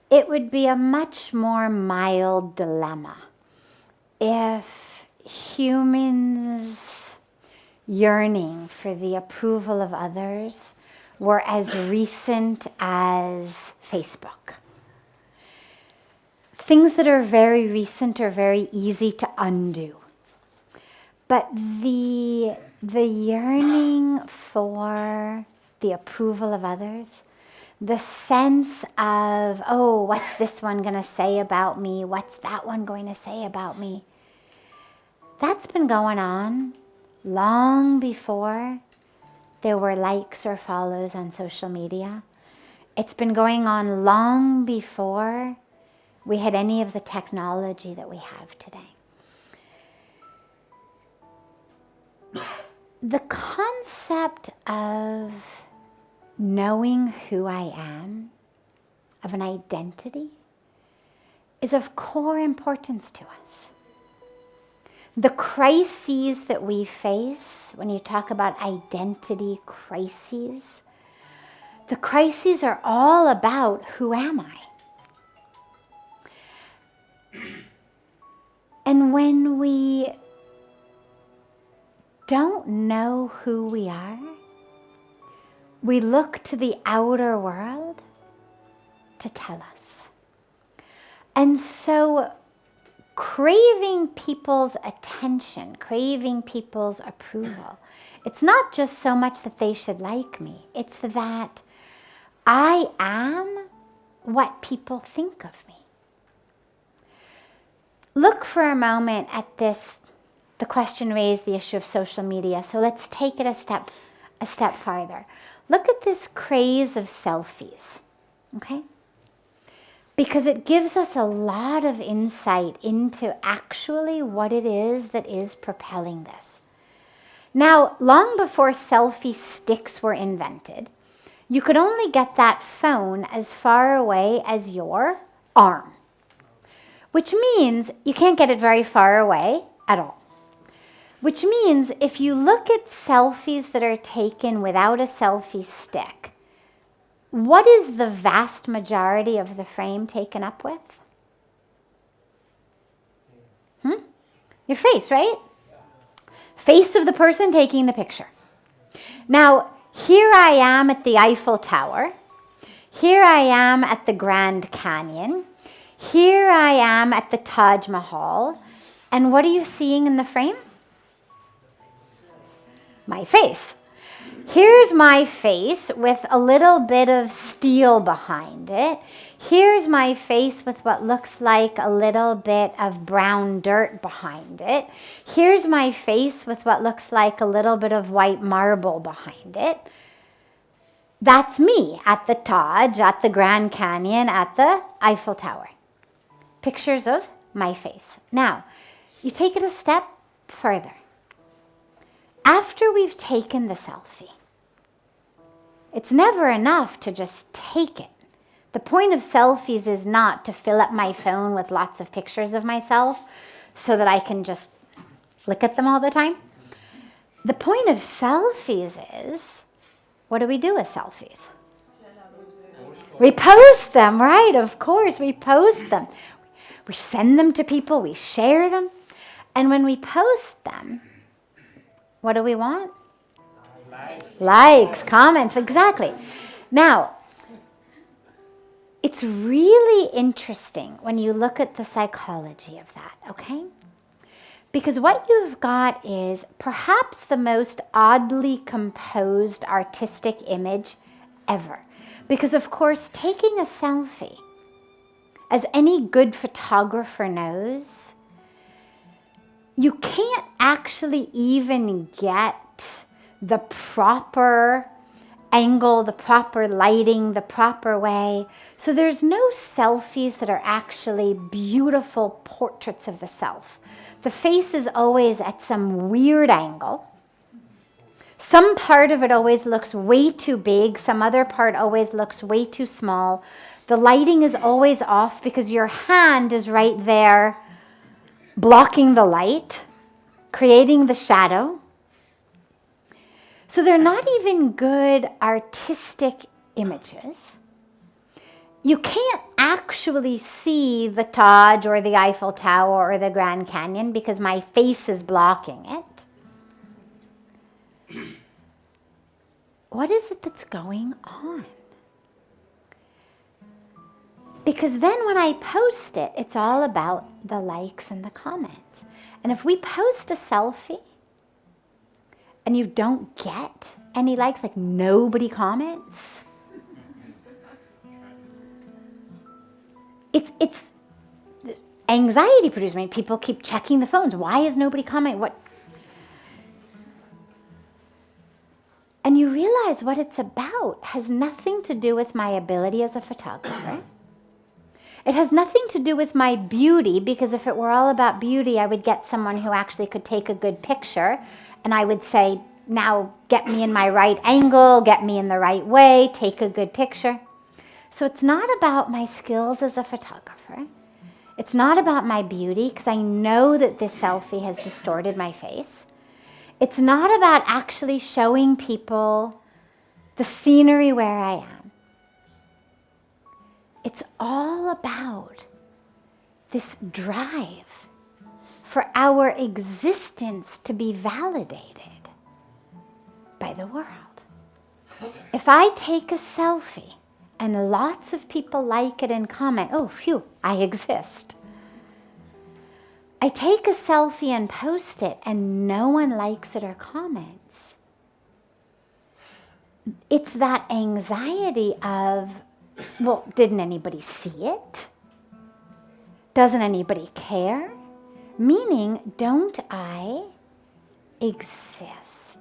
it would be a much more mild dilemma if humans yearning for the approval of others were as recent as Facebook. Things that are very recent are very easy to undo. But the yearning for the approval of others, the sense of, oh, what's this one going to say about me? What's that one going to say about me? That's been going on long before there were likes or follows on social media. It's been going on long before we had any of the technology that we have today. The concept of knowing who I am, of an identity, is of core importance to us. The crises that we face, when you talk about identity crises, the crises are all about who am I? And when we don't know who we are, we look to the outer world to tell us. And so craving people's attention, craving people's approval, it's not just so much that they should like me, it's that I am what people think of me. Look for a moment at this. The question raised the issue of social media, so let's take it a step farther. Look at this craze of selfies, okay? Because it gives us a lot of insight into actually what it is that is propelling this. Now, long before selfie sticks were invented, you could only get that phone as far away as your arm, which means you can't get it very far away at all. Which means if you look at selfies that are taken without a selfie stick, what is the vast majority of the frame taken up with? Your face, right? Face of the person taking the picture. Now, here I am at the Eiffel Tower. Here I am at the Grand Canyon. Here I am at the Taj Mahal. And what are you seeing in the frame? My face. Here's my face with a little bit of steel behind it. Here's my face with what looks like a little bit of brown dirt behind it. Here's my face with what looks like a little bit of white marble behind it. That's me at the Taj, at the Grand Canyon, at the Eiffel Tower. Pictures of my face. Now, you take it a step further. After we've taken the selfie, it's never enough to just take it. The point of selfies is not to fill up my phone with lots of pictures of myself so that I can just look at them all the time. The point of selfies is, what do we do with selfies? We post them, right? Of course, we post them. We send them to people, we share them. And when we post them, what do we want? Likes, comments, exactly. Now, it's really interesting when you look at the psychology of that, okay? Because what you've got is perhaps the most oddly composed artistic image ever. Because, of course, taking a selfie, as any good photographer knows, you can't actually even get the proper angle, the proper lighting, the proper way. So there's no selfies that are actually beautiful portraits of the self. The face is always at some weird angle. Some part of it always looks way too big. Some other part always looks way too small. The lighting is always off because your hand is right there blocking the light, creating the shadow. So they're not even good artistic images. You can't actually see the Taj or the Eiffel Tower or the Grand Canyon because my face is blocking it. What is it that's going on? Because then when I post it, it's all about the likes and the comments. And if we post a selfie and you don't get any likes, like nobody comments, it's anxiety producing. I mean, people keep checking the phones. Why is nobody commenting? What? And you realize what it's about has nothing to do with my ability as a photographer. It has nothing to do with my beauty, because if it were all about beauty, I would get someone who actually could take a good picture, and I would say, now get me in my right angle, get me in the right way, take a good picture. So it's not about my skills as a photographer. It's not about my beauty, because I know that this selfie has distorted my face. It's not about actually showing people the scenery where I am. It's all about this drive for our existence to be validated by the world. If I take a selfie and lots of people like it and comment, oh, phew, I exist. I take a selfie and post it and no one likes it or comments. It's that anxiety of, well, didn't anybody see it? Doesn't anybody care? Meaning, don't I exist?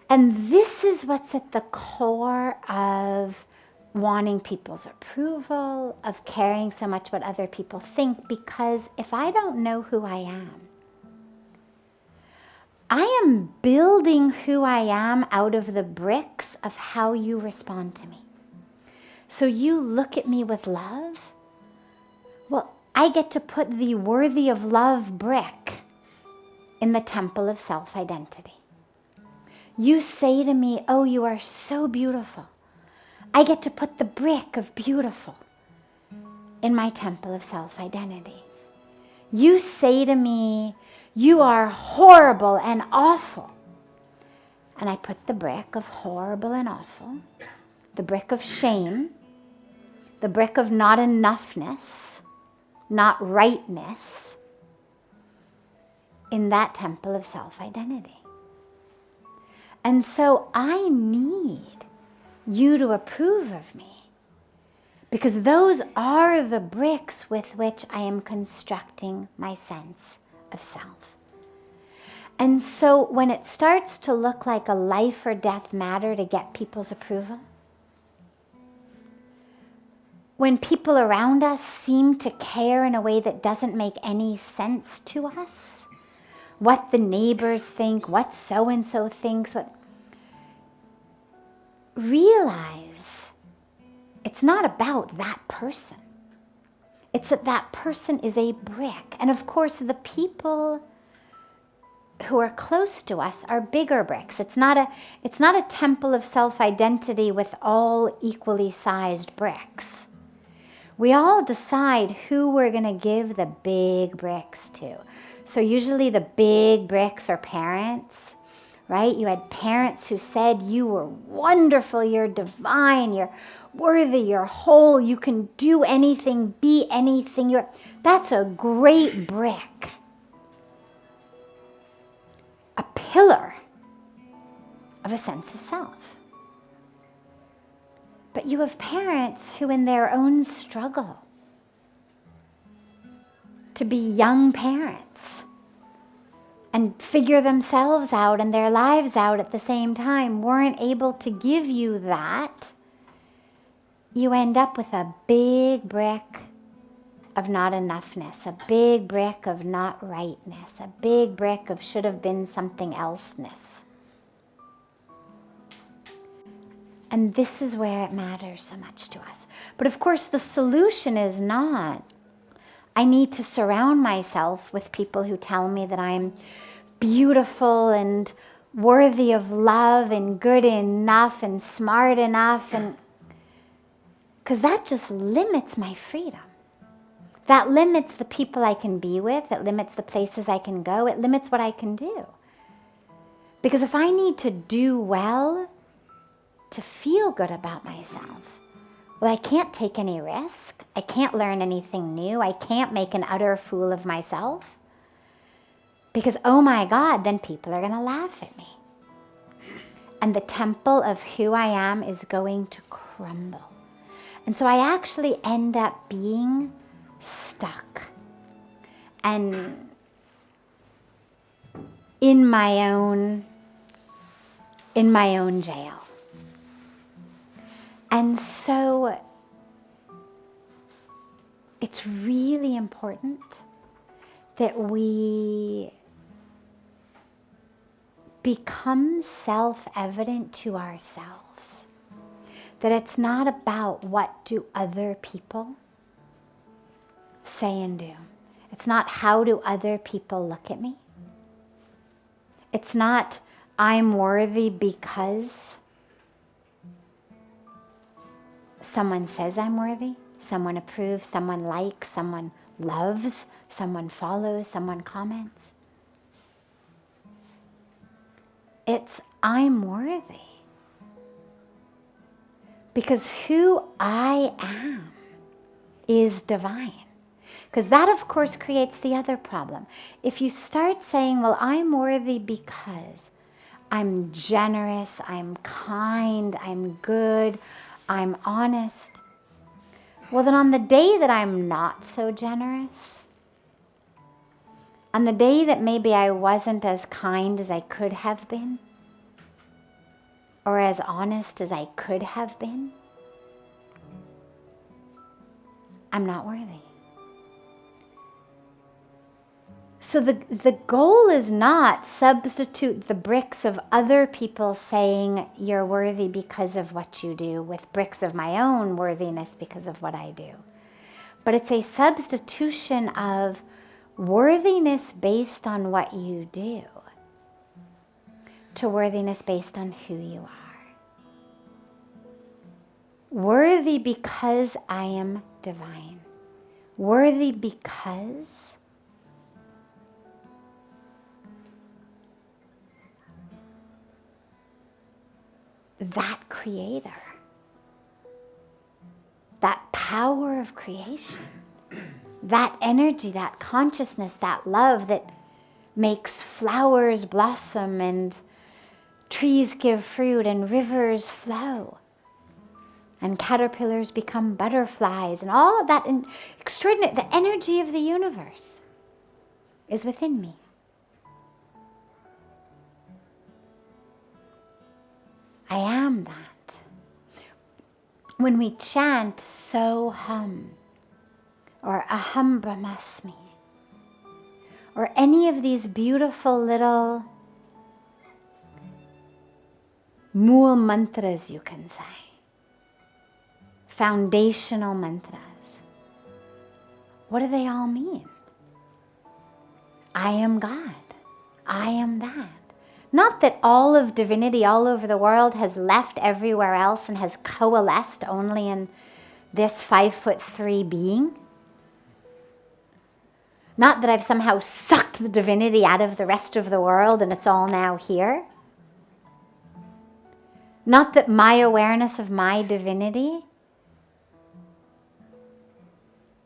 And this is what's at the core of wanting people's approval, of caring so much what other people think, because if I don't know who I am building who I am out of the bricks of how you respond to me. So you look at me with love, well, I get to put the worthy of love brick in the temple of self-identity. You say to me, oh, you are so beautiful. I get to put the brick of beautiful in my temple of self-identity. You say to me, you are horrible and awful. And I put the brick of horrible and awful, the brick of shame, the brick of not enoughness, not rightness, in that temple of self-identity. And so I need you to approve of me, because those are the bricks with which I am constructing my sense of self. And so when it starts to look like a life or death matter to get people's approval, when people around us seem to care in a way that doesn't make any sense to us, what the neighbors think, what so-and-so thinks, what... Realize it's not about that person. It's that that person is a brick. And of course, the people who are close to us are bigger bricks. It's not a temple of self-identity with all equally sized bricks. We all decide who we're going to give the big bricks to. So usually the big bricks are parents, right? You had parents who said you were wonderful, you're divine, you're worthy, you're whole, you can do anything, be anything. That's a great brick. A pillar of a sense of self. But you have parents who in their own struggle to be young parents and figure themselves out and their lives out at the same time weren't able to give you that, you end up with a big brick of not enoughness, a big brick of not rightness, a big brick of should have been something else-ness. And this is where it matters so much to us. But of course, the solution is not, I need to surround myself with people who tell me that I'm beautiful and worthy of love and good enough and smart enough. And Because that just limits my freedom. That limits the people I can be with. It limits the places I can go. It limits what I can do. Because if I need to do well to feel good about myself, well, I can't take any risk. I can't learn anything new. I can't make an utter fool of myself. Because, oh my God, then people are going to laugh at me. And the temple of who I am is going to crumble. And so I actually end up being stuck and in my own jail. And so it's really important that we become self-evident to ourselves, that it's not about what do other people say and do. It's not how do other people look at me. It's not I'm worthy because someone says I'm worthy, someone approves, someone likes, someone loves, someone follows, someone comments. It's I'm worthy because who I am is divine. Because that, of course, creates the other problem. If you start saying, well, I'm worthy because I'm generous, I'm kind, I'm good, I'm honest. Well, then on the day that I'm not so generous, on the day that maybe I wasn't as kind as I could have been, or as honest as I could have been, I'm not worthy. So the goal is not substitute the bricks of other people saying you're worthy because of what you do with bricks of my own worthiness because of what I do. But it's a substitution of worthiness based on what you do to worthiness based on who you are. Worthy because I am divine. Worthy because that creator, that power of creation, that energy, that consciousness, that love that makes flowers blossom and trees give fruit and rivers flow and caterpillars become butterflies and all of that extraordinary, the energy of the universe is within me. I am that. When we chant So Hum, or Aham Brahmasmi, or any of these beautiful little mool mantras, you can say, foundational mantras, what do they all mean? I am God. I am that. Not that all of divinity all over the world has left everywhere else and has coalesced only in this 5'3" being. Not that I've somehow sucked the divinity out of the rest of the world and it's all now here. Not that my awareness of my divinity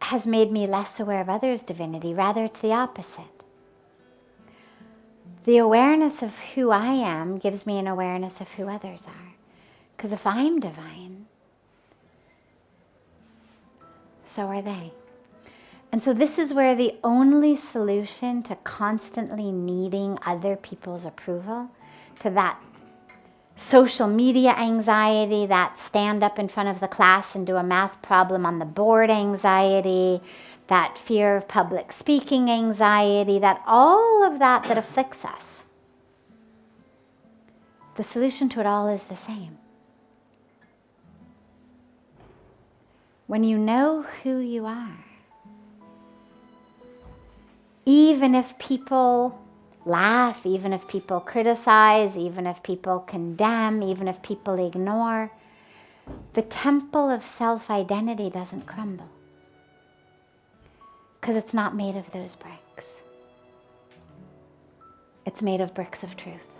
has made me less aware of others' divinity. Rather, it's the opposite. The awareness of who I am gives me an awareness of who others are. Because if I'm divine, so are they. And so this is where the only solution to constantly needing other people's approval, to that social media anxiety, that stand up in front of the class and do a math problem on the board anxiety, that fear of public speaking anxiety, that all of that afflicts us. The solution to it all is the same. When you know who you are, even if people laugh, even if people criticize, even if people condemn, even if people ignore, the temple of self-identity doesn't crumble. Because it's not made of those bricks. It's made of bricks of truth.